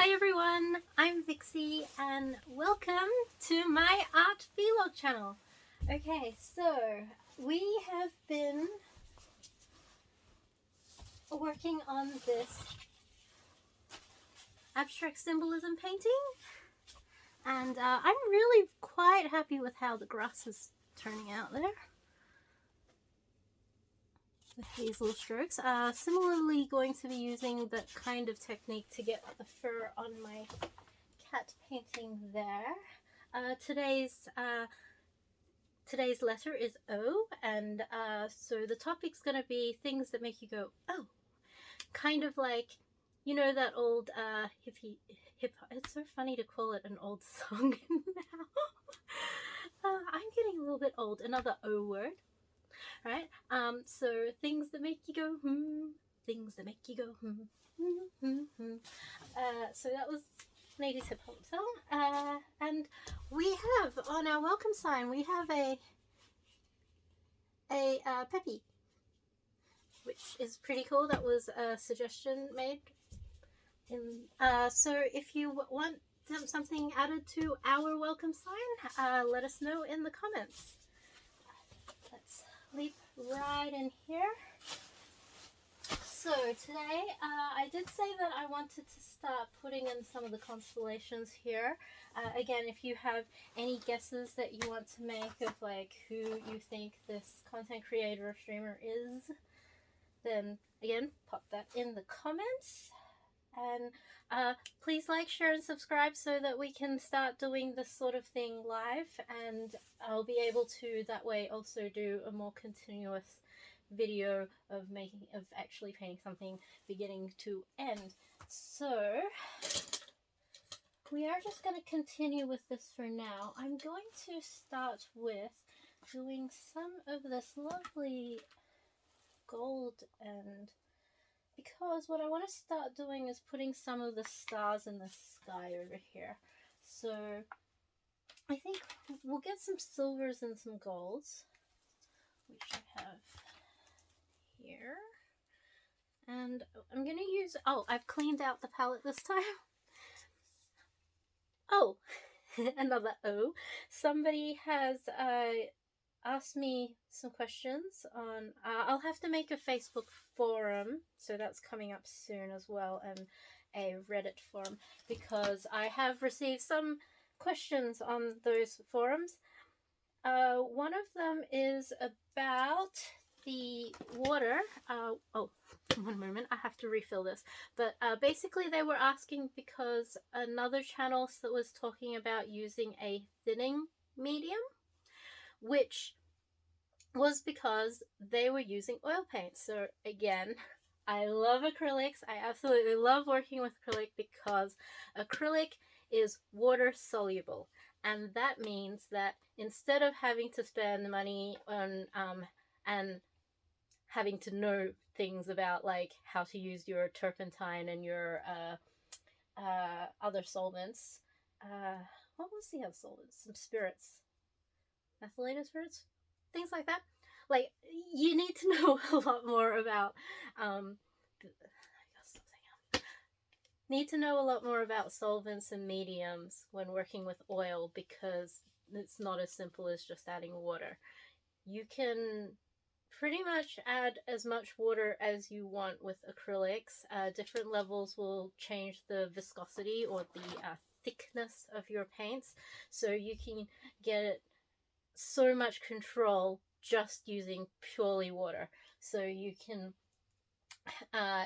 Hi everyone, I'm Vixey and welcome to my art vlog channel. Okay, so we have been working on this abstract symbolism painting and I'm really quite happy with how the grass is turning out there with these little strokes. Similarly going to be using that kind of technique to get the fur on my cat painting there. Today's letter is O, and so the topic's going to be things that make you go, oh, kind of like, you know, that old hip hop. It's so funny to call it an old song now. I'm getting a little bit old. Another O word, right? So things that make you go, things that make you go, so that was Ladies Hip Hop song, and we have on our welcome sign we have a Peppy, which is pretty cool. That was a suggestion made. So if you want something added to our welcome sign, let us know in the comments. Let's leap right in here. So today I did say that I wanted to start putting in some of the constellations here. Again, if you have any guesses that you want to make of like who you think this content creator or streamer is, then again, pop that in the comments. And please like, share and subscribe so that we can start doing this sort of thing live, and I'll be able to that way also do a more continuous video of actually painting something beginning to end. So we are just going to continue with this for now. I'm going to start with doing some of this lovely gold, and because what I want to start doing is putting some of the stars in the sky over here. So I think we'll get some silvers and some golds, which I have here. And I'm going to use, oh, I've cleaned out the palette this time. Oh, another O. Somebody has asked me some questions on, I'll have to make a Facebook forum, so that's coming up soon as well, and a Reddit forum, because I have received some questions on those forums. One of them is about the water. Oh, one moment, I have to refill this. But basically they were asking because another channel that was talking about using a thinning medium, which was because they were using oil paint. So again, I love acrylics. I absolutely love working with acrylic because acrylic is water soluble. And that means that instead of having to spend money on and having to know things about like how to use your turpentine and your other solvents, what was the other solvents? Some spirits, methylated spirits, things like that. Like, you need to know a lot more about solvents and mediums when working with oil, because it's not as simple as just adding water. You can pretty much add as much water as you want with acrylics. Different levels will change the viscosity or the thickness of your paints, so you can get so much control just using purely water. So you can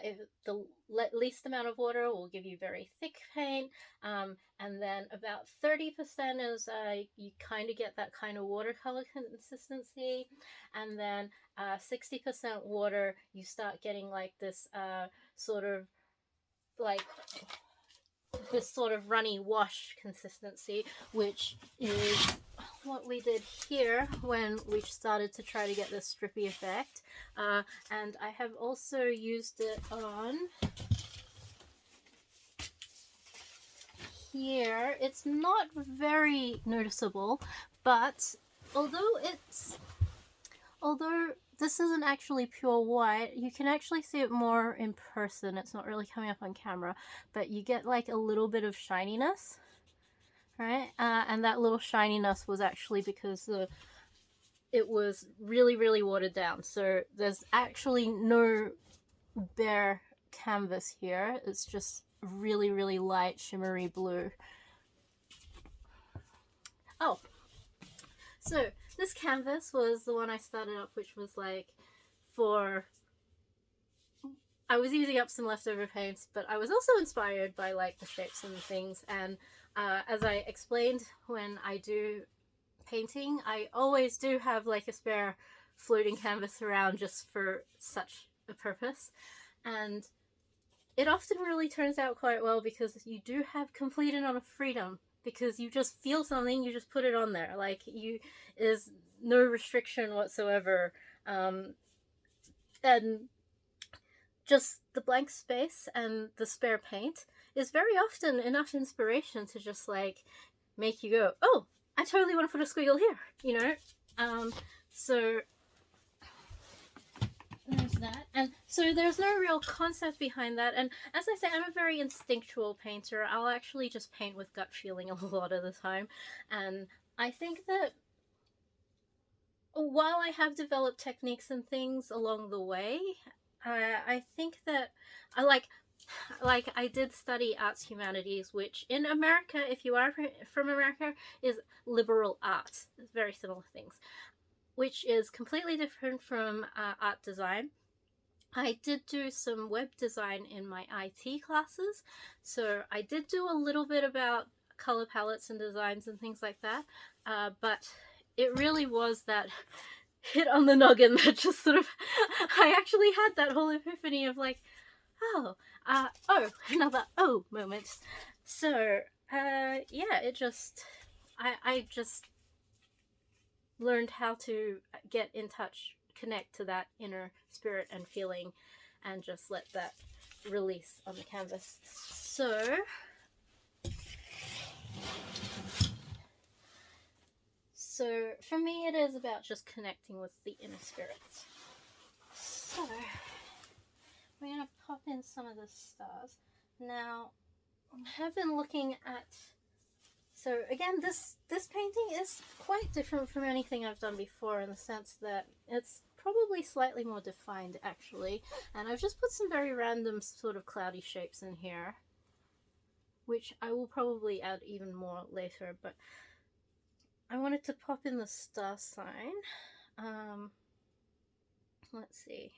if the least amount of water will give you very thick paint, and then about 30% is you kind of get that kind of watercolor consistency, and then 60% water, you start getting like this sort of like this sort of runny wash consistency, which is what we did here when we started to try to get this strippy effect. And I have also used it on here. It's not very noticeable, but although this isn't actually pure white. You can actually see it more in person. It's not really coming up on camera, but you get like a little bit of shininess, right? And that little shininess was actually because it was really, really watered down. So there's actually no bare canvas here. It's just really, really light, shimmery blue. Oh, so this canvas was the one I started up, which was like for... I was using up some leftover paints, but I was also inspired by like the shapes and things. And as I explained, when I do painting, I always do have like a spare floating canvas around just for such a purpose. And it often really turns out quite well because you do have complete and utter freedom, because you just feel something, you just put it on there. Like, there's no restriction whatsoever. And just the blank space and the spare paint is very often enough inspiration to just like make you go, oh, I totally want to put a squiggle here, you know? So there's that. And so there's no real concept behind that. And as I say, I'm a very instinctual painter. I'll actually just paint with gut feeling a lot of the time. And I think that while I have developed techniques and things along the way, I think that I like I did study arts humanities, which in America, if you are from America, is liberal arts. It's very similar things, which is completely different from art design. I did do some web design in my IT classes, so I did do a little bit about color palettes and designs and things like that, but it really was that hit on the noggin that just sort of, I actually had that whole epiphany of like, oh, another oh moment. So, yeah, it just, I just learned how to get in touch, connect to that inner spirit and feeling, and just let that release on the canvas. So for me, it is about just connecting with the inner spirit. So we're going to pop in some of the stars. Now, I have been looking at... So again, this painting is quite different from anything I've done before, in the sense that it's probably slightly more defined, actually. And I've just put some very random sort of cloudy shapes in here, which I will probably add even more later, but I wanted to pop in the star sign. Let's see.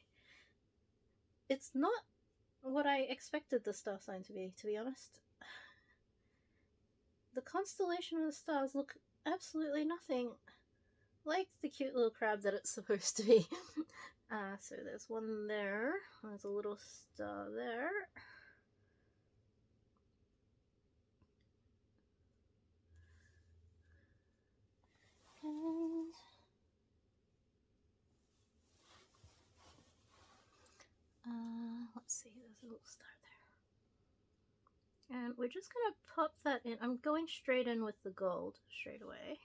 It's not what I expected the star sign to be honest. The constellation of the stars look absolutely nothing like the cute little crab that it's supposed to be. So there's one there. There's a little star there. And let's see, there's a little star there. And we're just gonna pop that in. I'm going straight in with the gold straight away.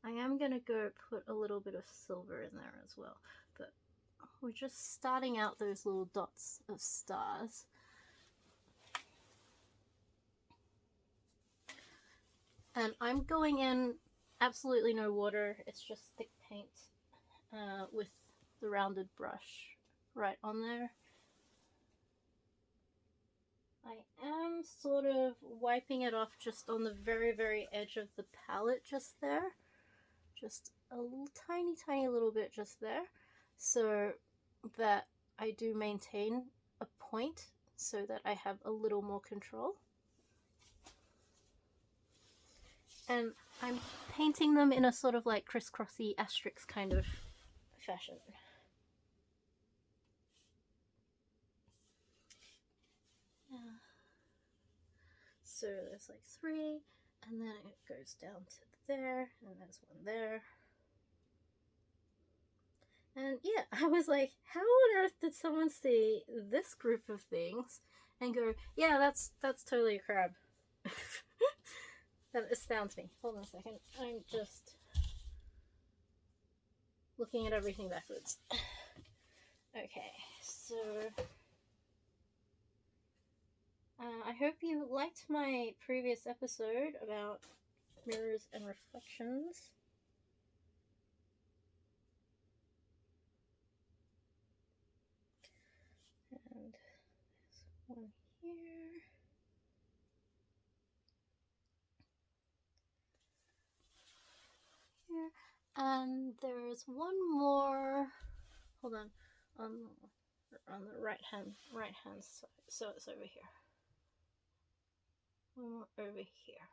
I am gonna go put a little bit of silver in there as well, but we're just starting out those little dots of stars. And I'm going in absolutely no water, it's just thick paint with the rounded brush right on there. I am sort of wiping it off just on the very, very edge of the palette just there. Just a little tiny little bit just there, so that I do maintain a point so that I have a little more control. And I'm painting them in a sort of like crisscrossy asterisk kind of fashion. Yeah. So there's like 3, and then it goes down to there, and there's one there. And yeah, I was like, how on earth did someone see this group of things and go, yeah, that's totally a crab? That astounds me. Hold on a second. I'm just looking at everything backwards. Okay, so I hope you liked my previous episode about mirrors and reflections. And there's one here. Here. And there's one more. Hold on. On the right hand side. So it's over here. One more over here.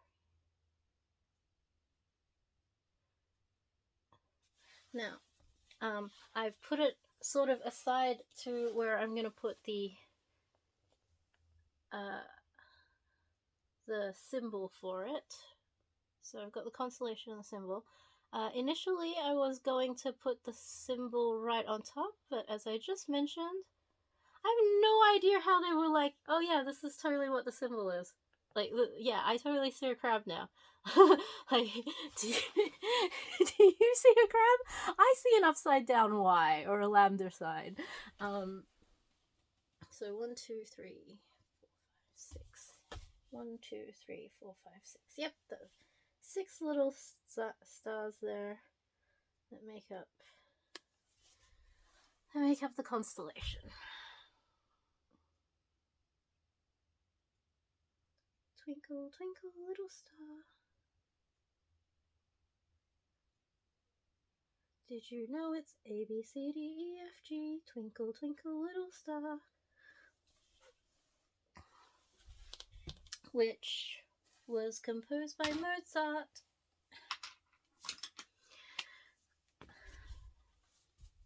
Now, I've put it sort of aside to where I'm gonna put the symbol for it. So I've got the constellation and the symbol. Initially, I was going to put the symbol right on top, but as I just mentioned, I have no idea how they were like, oh yeah, this is totally what the symbol is. Like, yeah, I totally see a crab now. Like, do you see a crab? I see an upside down Y or a lambda sign. So 1, 2, 3, 4, 5, 6. 1, 2, 3, 4, 5, 6. Yep, the 6 little stars there that make up the constellation. Twinkle, twinkle, little star. Did you know it's A, B, C, D, E, F, G? Twinkle, twinkle, little star. Which was composed by Mozart.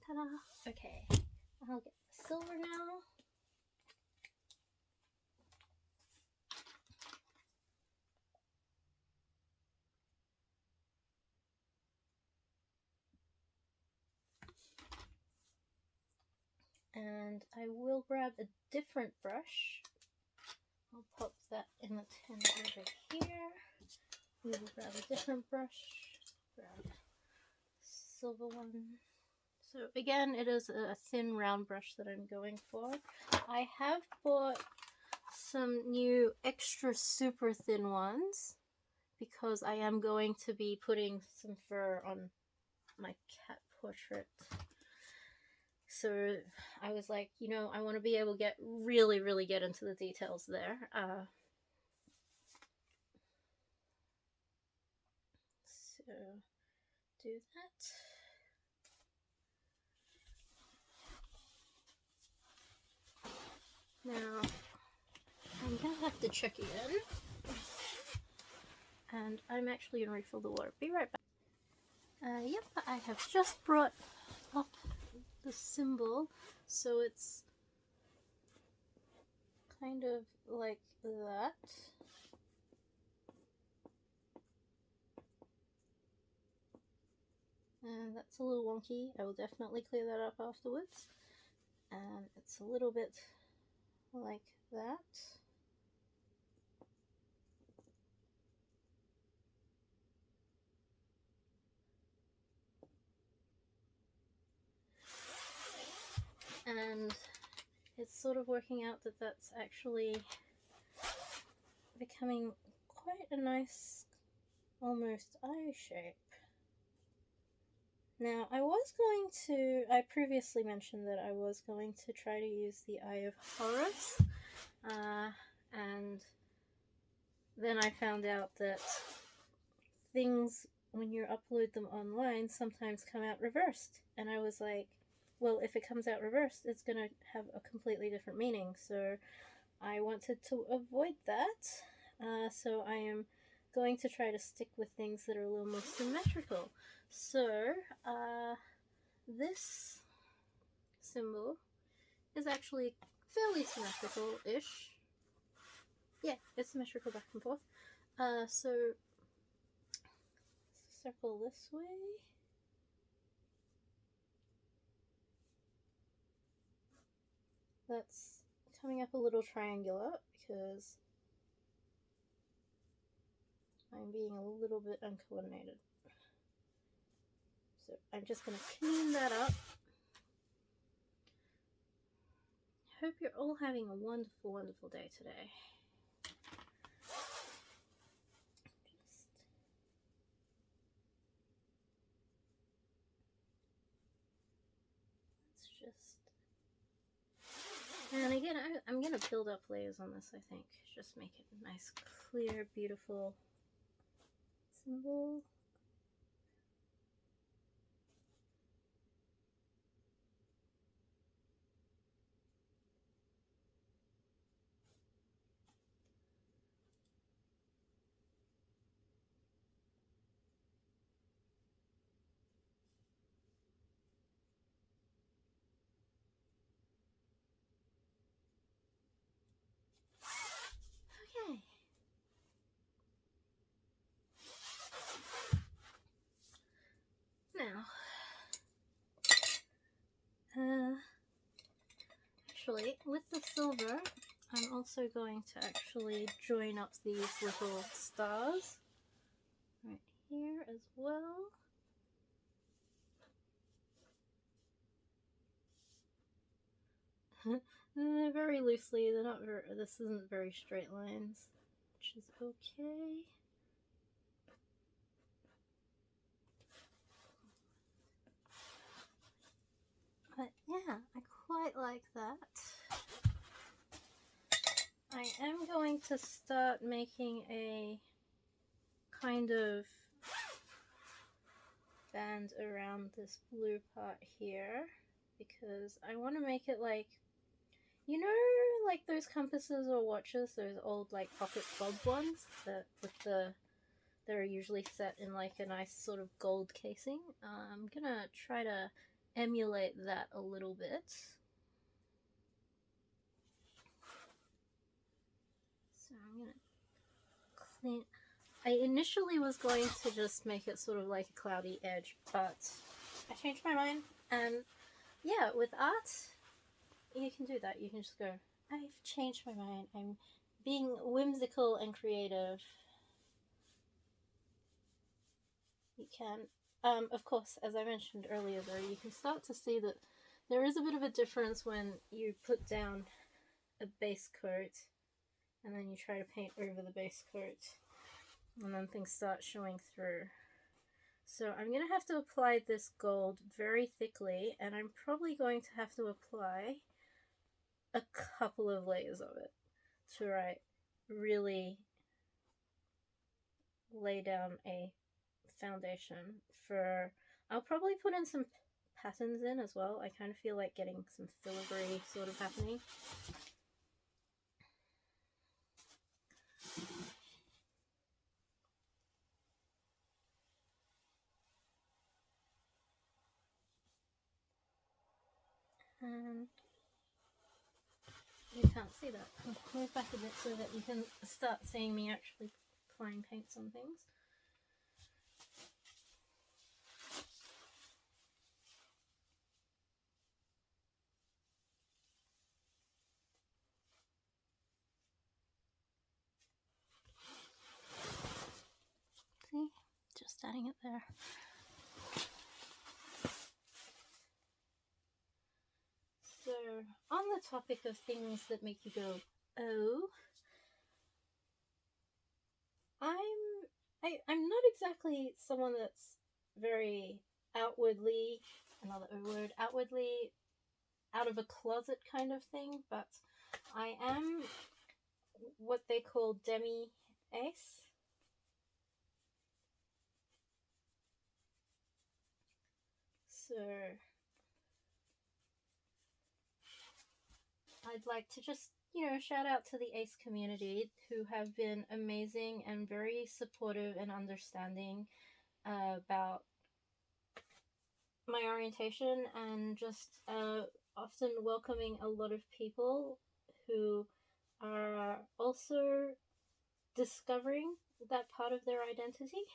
Ta-da! Okay, I'll get the silver now. And I will grab a different brush. I'll pop that in the tin over here. We will grab a different brush. Grab a silver one. So again, it is a thin round brush that I'm going for. I have bought some new extra super thin ones because I am going to be putting some fur on my cat portrait. So I was like, you know, I want to be able to really get into the details there. So do that. Now I'm gonna have to check again, and I'm actually gonna refill the water. Be right back. Yep, I have just brought up the symbol, so it's kind of like that. And that's a little wonky. I will definitely clear that up afterwards. And it's a little bit like that. And it's sort of working out that that's actually becoming quite a nice, almost eye shape. Now, I previously mentioned that I was going to try to use the Eye of Horus, and then I found out that things, when you upload them online, sometimes come out reversed, and I was like, well, if it comes out reversed, it's going to have a completely different meaning, so I wanted to avoid that, so I am going to try to stick with things that are a little more symmetrical. So, this symbol is actually fairly symmetrical-ish. Yeah, it's symmetrical back and forth. So, circle this way. That's coming up a little triangular because I'm being a little bit uncoordinated. So I'm just going to clean that up. hope you're all having a wonderful, wonderful day today. And again, I'm going to build up layers on this, I think. Just make it a nice, clear, beautiful symbol. Okay. Now, actually, with the silver, I'm also going to actually join up these little stars right here as well. They're very loosely, they're not very, this isn't very straight lines, which is okay. But yeah, I quite like that. I am going to start making a kind of band around this blue part here, because I want to make it like, you know, like those compasses or watches, those old like pocket fob ones that they're usually set in like a nice sort of gold casing. I'm gonna try to emulate that a little bit. So I'm gonna clean. I initially was going to just make it sort of like a cloudy edge, but I changed my mind, and yeah, with art, you can do that. You can just go, I've changed my mind. I'm being whimsical and creative. You can. Of course, as I mentioned earlier, though, you can start to see that there is a bit of a difference when you put down a base coat and then you try to paint over the base coat, and then things start showing through. So I'm going to have to apply this gold very thickly, and I'm probably going to have to apply a couple of layers of it to really lay down a foundation for. I'll probably put in some patterns in as well. I kind of feel like getting some filigree sort of happening. And you can't see that. I'll move back a bit so that you can start seeing me actually applying paints on things. See? Just adding it there. So, on the topic of things that make you go, oh, I'm not exactly someone that's very outwardly, another O word, outwardly out of a closet kind of thing, but I am what they call demi-ace. So I'd like to just, shout out to the ace community who have been amazing and very supportive and understanding about my orientation, and just often welcoming a lot of people who are also discovering that part of their identity.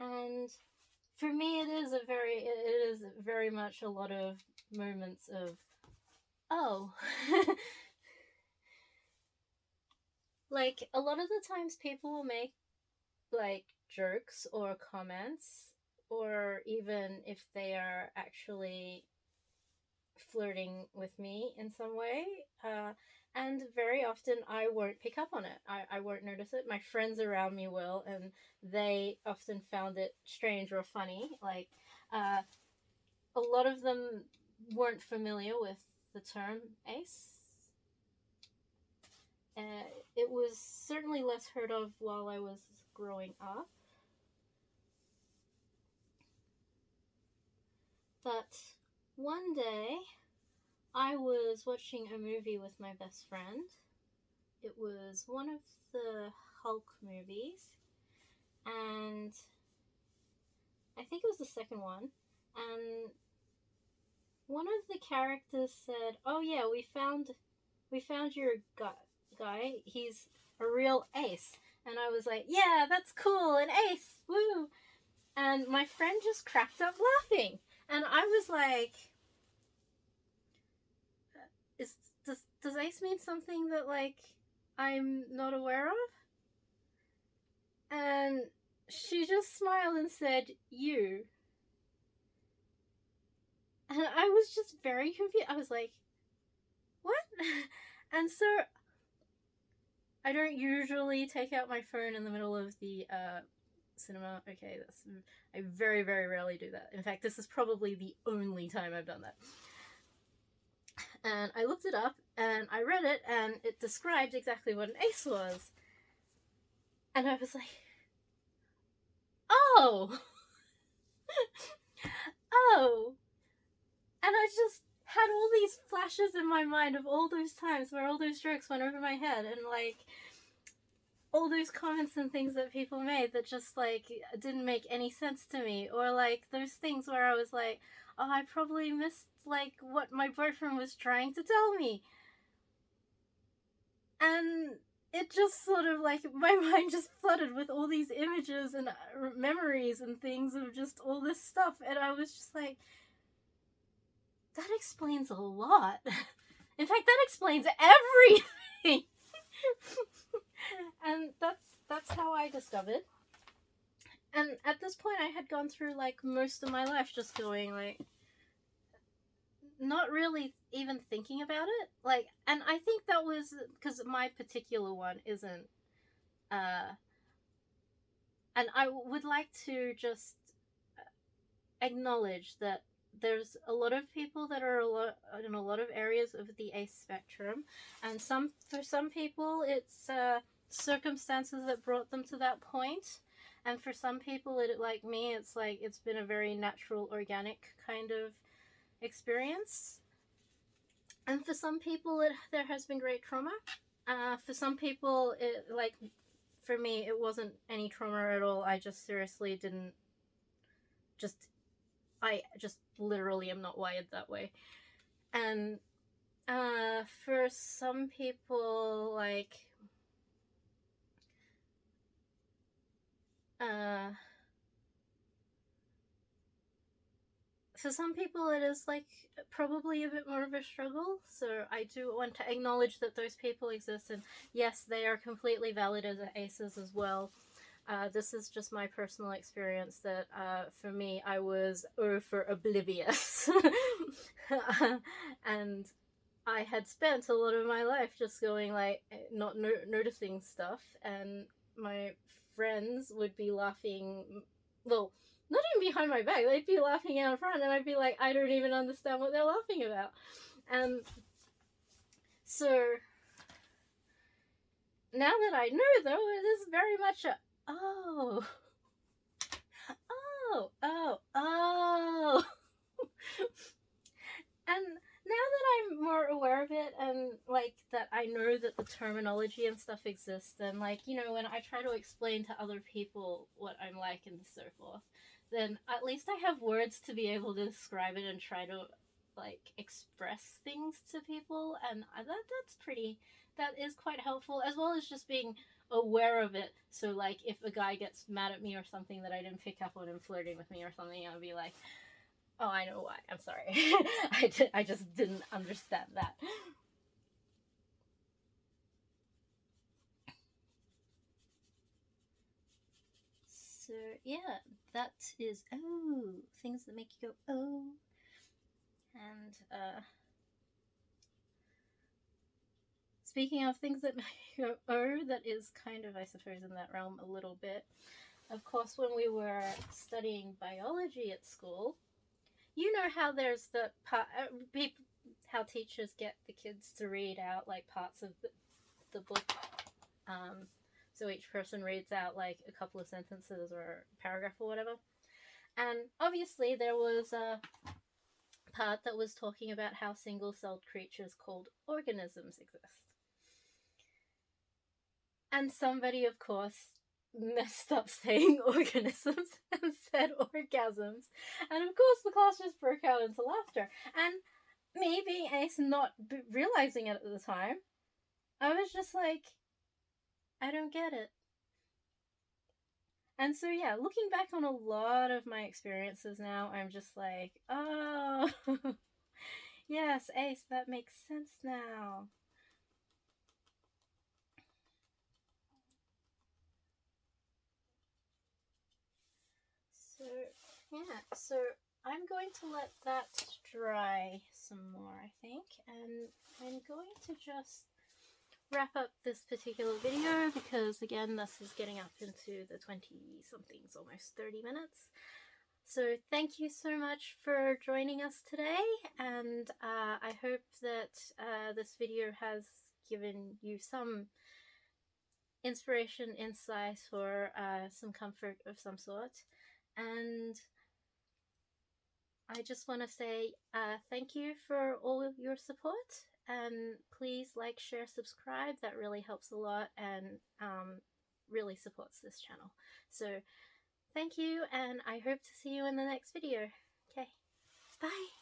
And for me, it is very much a lot of moments of, oh. Like, a lot of the times people will make like jokes or comments, or even if they are actually flirting with me in some way. And very often I won't pick up on it. I won't notice it. My friends around me will, and they often found it strange or funny. Like, a lot of them weren't familiar with the term ace. It was certainly less heard of while I was growing up. But one day, I was watching a movie with my best friend. It was one of the Hulk movies, and I think it was the second one. And one of the characters said, "Oh yeah, we found your guy. He's a real ace." And I was like, "Yeah, that's cool, an ace, woo!" And my friend just cracked up laughing, and I was like, "Is does ace mean something that like I'm not aware of?" And she just smiled and said, "You." And I was just very confused. I was like, "What?" And so I don't usually take out my phone in the middle of the cinema. Okay, I very, very rarely do that. In fact, this is probably the only time I've done that. And I looked it up and I read it, and it described exactly what an ace was. And I was like, "Oh!" "Oh!" And I just had all these flashes in my mind of all those times where all those jokes went over my head, and like all those comments and things that people made that just like didn't make any sense to me, or like those things where I was like, "Oh, I probably missed like what my boyfriend was trying to tell me." And it just sort of like my mind just flooded with all these images and memories and things of just all this stuff, and I was just like, that explains a lot. In fact, that explains everything. And that's how I discovered. And at this point, I had gone through like most of my life just going like, not really even thinking about it. Like, and I think that was because my particular one isn't. And I would like to just acknowledge that there's a lot of people that are in a lot of areas of the ace spectrum, and for some people it's circumstances that brought them to that point, and for some people, it like me, it's like it's been a very natural, organic kind of experience, and for some people there has been great trauma. For some people, it like for me it wasn't any trauma at all. I just seriously didn't just I just literally am not wired that way. And for some people, like, uh, for some people, it is like probably a bit more of a struggle. So I do want to acknowledge that those people exist, and yes, they are completely valid as aces as well. This is just my personal experience that for me, I was for oblivious. And I had spent a lot of my life just going like not noticing stuff, and my friends would be laughing. Well, not even behind my back; they'd be laughing out front, and I'd be like, I don't even understand what they're laughing about. And so now that I know, though, it is very much a oh, oh, oh, oh. And now that I'm more aware of it, and like that I know that the terminology and stuff exists, and like, you know, when I try to explain to other people what I'm like and so forth, then at least I have words to be able to describe it and try to like express things to people, and that is quite helpful, as well as just being aware of it. So like if a guy gets mad at me or something that I didn't pick up on and flirting with me or something, I'll be like, "Oh, I know why. I'm sorry. I just didn't understand that." So yeah, that is things that make you go oh. And speaking of things that make you go oh, that is kind of, I suppose, in that realm a little bit. Of course, when we were studying biology at school, you know how there's the part, how teachers get the kids to read out like parts of the book. So each person reads out like a couple of sentences or a paragraph or whatever. And obviously there was a part that was talking about how single-celled creatures called organisms exist. And somebody, of course, messed up saying organisms and said orgasms. And of course the class just broke out into laughter. And me being Ace not realizing it at the time, I was just like, I don't get it. And so yeah, looking back on a lot of my experiences now, I'm just like, oh, yes, Ace, that makes sense now. So yeah, so I'm going to let that dry some more, I think, and I'm going to just wrap up this particular video because again this is getting up into the 20 somethings, almost 30 minutes. So thank you so much for joining us today, and I hope that this video has given you some inspiration, insight, or some comfort of some sort. And I just want to say thank you for all of your support, and please like, share, subscribe. That really helps a lot and really supports this channel. So thank you, and I hope to see you in the next video. Okay, bye.